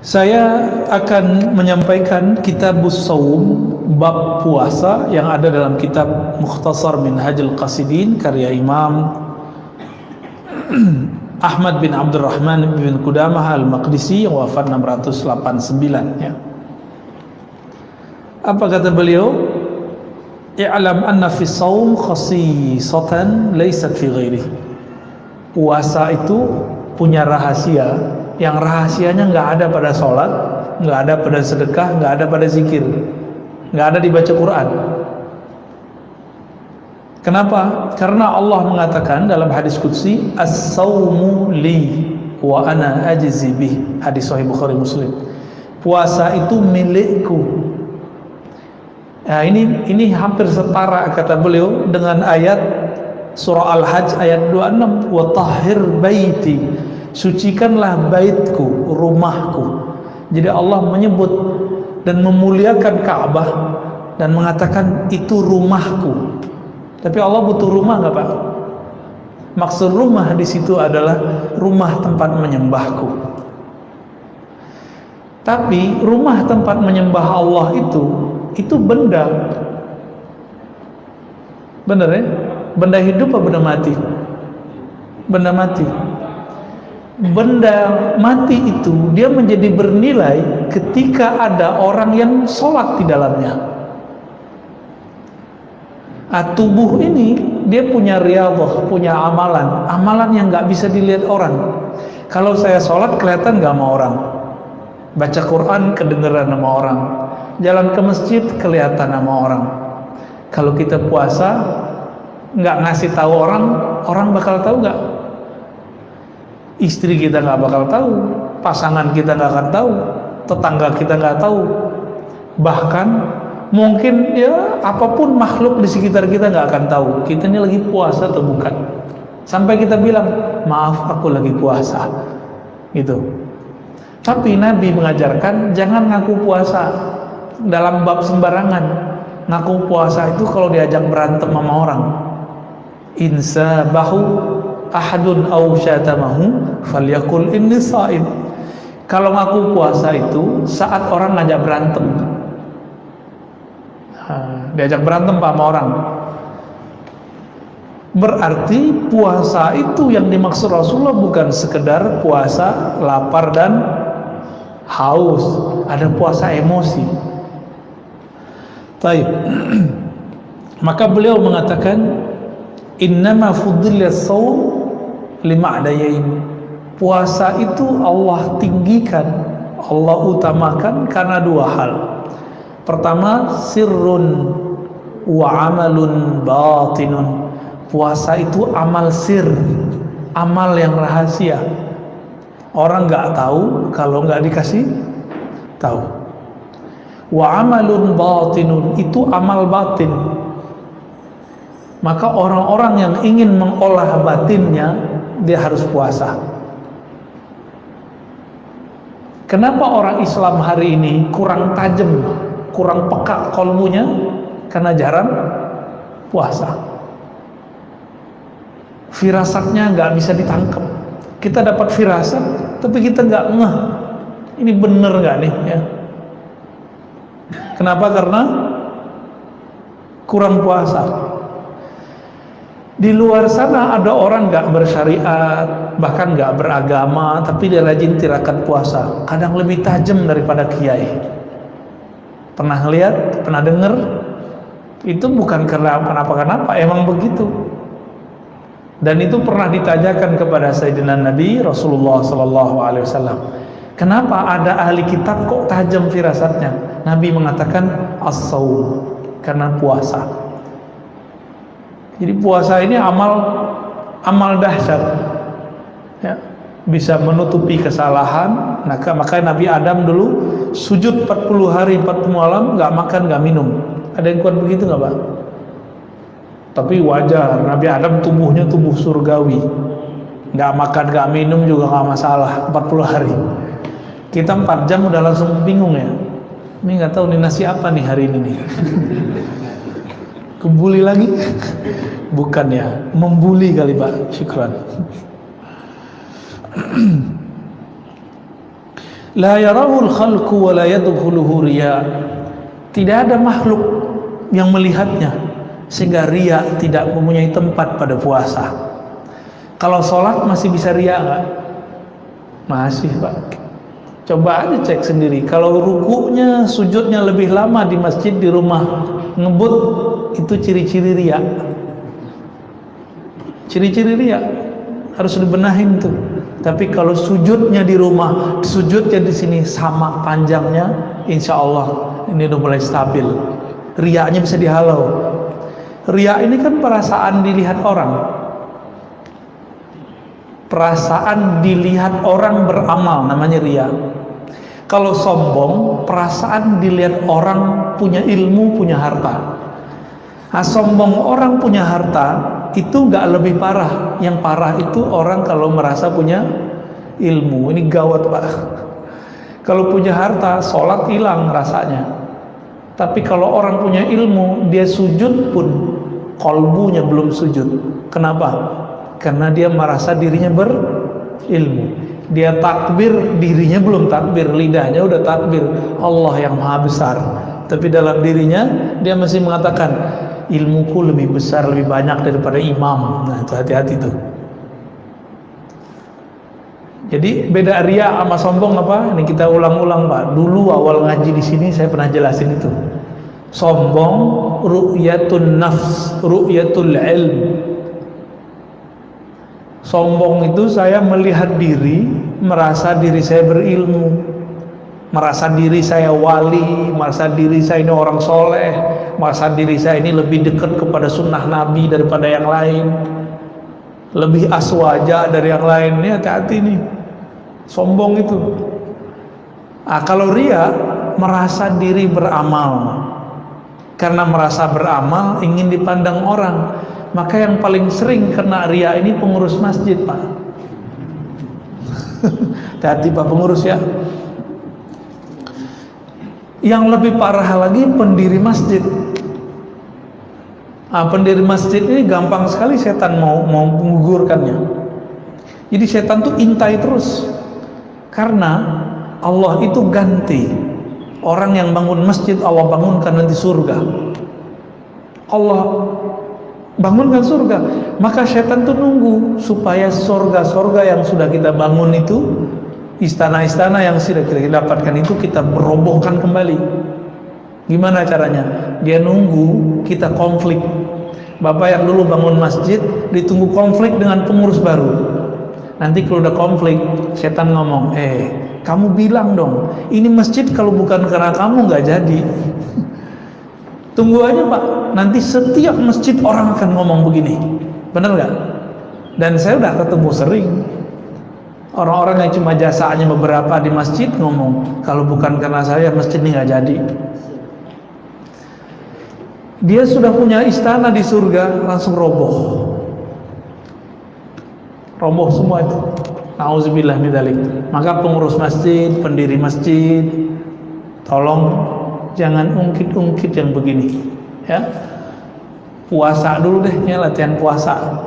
Saya akan menyampaikan Kitabus Shaum, bab puasa yang ada dalam kitab Mukhtasar Minhajul Qasidin karya Imam Ahmad bin Abdurrahman bin Qudamah Al-Maqdisi yang wafat 689 ya. Apa kata beliau? I'lam anna fi shaum khasisatan laysat fi ghairihi. Puasa itu punya rahasia, yang rahasianya nggak ada pada sholat, nggak ada pada sedekah, nggak ada pada zikir, nggak ada dibaca Quran. Kenapa? Karena Allah mengatakan dalam hadis qudsi, as-saumu li wa ana ajzi bih, hadis sahih Bukhari Muslim. Puasa itu milikku. Nah, ini hampir setara kata beliau dengan ayat surah Al-Hajj ayat 26, wa tahhir baiti, sucikanlah baitku, rumahku. Jadi Allah menyebut dan memuliakan Ka'bah dan mengatakan itu rumahku. Tapi Allah butuh rumah nggak Pak? Maksud rumah di situ adalah rumah tempat menyembahku. Tapi rumah tempat menyembah Allah itu benda. Benar ya? Benda hidup atau benda mati? Benda mati. Benda mati itu dia menjadi bernilai ketika ada orang yang sholat di dalamnya. Tubuh ini dia punya riyadhah, punya amalan yang nggak bisa dilihat orang. Kalau saya sholat kelihatan nggak sama orang, baca Quran kedengeran sama orang, jalan ke masjid kelihatan sama orang. Kalau kita puasa nggak ngasih tahu orang bakal tahu nggak? Istri kita nggak bakal tahu, pasangan kita nggak akan tahu, tetangga kita nggak tahu, bahkan mungkin ya apapun makhluk di sekitar kita nggak akan tahu kita ini lagi puasa atau bukan, sampai kita bilang maaf aku lagi puasa gitu. Tapi Nabi mengajarkan jangan ngaku puasa dalam bab sembarangan. Ngaku puasa itu kalau diajak berantem sama orang, insa bahu ahadun aw syatamahu falyakul inni shaim. Kalau ngaku puasa itu saat orang ngajak berantem, diajak berantem sama orang, berarti puasa itu yang dimaksud Rasulullah bukan sekedar puasa lapar dan haus, ada puasa emosi. Baik. Maka beliau mengatakan innama fuddila shaum lima'dayain. Puasa itu Allah tinggikan, Allah utamakan karena dua hal. Pertama, sirrun wa amalun batinun. Puasa itu amal sir, amal yang rahasia. Orang nggak tahu kalau nggak dikasih tahu. Wa amalun batinun, itu amal batin. Maka orang-orang yang ingin mengolah batinnya, dia harus puasa. Kenapa orang Islam hari ini kurang tajam, kurang peka kolmunya? Karena jarang puasa. Firasatnya nggak bisa ditangkap. Kita dapat firasat, tapi kita nggak ngeh. Ini bener nggak nih? Ya. Kenapa? Karena kurang puasa. Di luar sana ada orang nggak bersyariat, bahkan nggak beragama, tapi dia rajin tirakat puasa. Kadang lebih tajam daripada kiai. Pernah lihat? Pernah dengar? Itu bukan karena kenapa-kenapa, emang begitu. Dan itu pernah ditanyakan kepada Sayyidina Nabi Rasulullah SAW. Kenapa ada ahli kitab kok tajam firasatnya? Nabi mengatakan as-shaum, karena puasa. Jadi puasa ini amal dahsyat, ya, bisa menutupi kesalahan. Maka Nabi Adam dulu sujud 40 hari 40 malam nggak makan nggak minum. Ada yang kuat begitu nggak Pak? Tapi wajar, Nabi Adam tubuhnya tubuh surgawi, nggak makan nggak minum juga nggak masalah 40 hari. Kita 4 jam udah langsung bingung ya. Ini nggak tahu nih nasi apa nih hari ini nih. Kebuli lagi? Bukan ya, membuli kali Pak. Syukran. La yarahul khalqu wa la yadkhuluhu riya. Tidak ada makhluk yang melihatnya sehingga riya tidak mempunyai tempat pada puasa. Kalau sholat masih bisa riya nggak? Masih, Pak. Coba aja cek sendiri. Kalau rukunya, sujudnya lebih lama di masjid, di rumah ngebut, itu ciri-ciri riya. Ciri-ciri riya harus dibenahin tuh. Tapi kalau sujudnya di rumah, sujudnya di sini sama panjangnya, insya Allah ini udah mulai stabil. Riyanya bisa dihalau. Riya ini kan perasaan dilihat orang. Perasaan dilihat orang beramal namanya riya. Kalau sombong, perasaan dilihat orang punya ilmu, punya harta. Nah, sombong orang punya harta itu nggak lebih parah. Yang parah itu orang kalau merasa punya ilmu. Ini gawat, Pak. Kalau punya harta, sholat hilang rasanya. Tapi kalau orang punya ilmu, dia sujud pun kolbunya belum sujud. Kenapa? Karena dia merasa dirinya berilmu. Dia takbir, dirinya belum takbir, lidahnya udah takbir, Allah yang maha besar. Tapi dalam dirinya dia masih mengatakan, ilmuku lebih besar, lebih banyak daripada imam. Nah, itu hati-hati tuh. Jadi beda riya sama sombong apa? Ini kita ulang-ulang, Pak. Dulu awal ngaji di sini saya pernah jelasin itu. Sombong ru'yatun nafs, ru'yatul ilm. Sombong itu saya melihat diri, merasa diri saya berilmu, merasa diri saya wali, merasa diri saya ini orang soleh, merasa diri saya ini lebih dekat kepada sunnah Nabi daripada yang lain, lebih aswaja dari yang lain. Ini hati-hati nih, sombong itu. Kalau riya, merasa diri beramal. Karena merasa beramal ingin dipandang orang, maka yang paling sering kena riya ini pengurus masjid, Pak. Hati-hati, Pak, pengurus ya. Yang lebih parah lagi pendiri masjid. Pendiri masjid ini gampang sekali setan mau menggugurkannya. Jadi setan tuh intai terus. Karena Allah itu ganti. Orang yang bangun masjid Allah bangunkan nanti surga. Allah bangunkan surga. Maka setan tuh nunggu supaya surga-surga yang sudah kita bangun itu, istana-istana yang sudah kita dapatkan itu, kita merobohkan kembali. Gimana caranya? Dia nunggu kita konflik. Bapak yang dulu bangun masjid ditunggu konflik dengan pengurus baru. Nanti kalau udah konflik, setan ngomong, kamu bilang dong, ini masjid kalau bukan karena kamu nggak jadi. Tunggu aja, Pak, nanti setiap masjid orang akan ngomong begini. Bener nggak? Dan saya udah ketemu sering orang-orang yang cuma jasanya beberapa di masjid ngomong, kalau bukan karena saya masjid ini nggak jadi. Dia sudah punya istana di surga, langsung roboh semua itu. Nauzubillah min dzalik. Maka pengurus masjid, pendiri masjid, tolong jangan ungkit-ungkit yang begini, ya. Puasa dulu deh, ya, latihan puasa.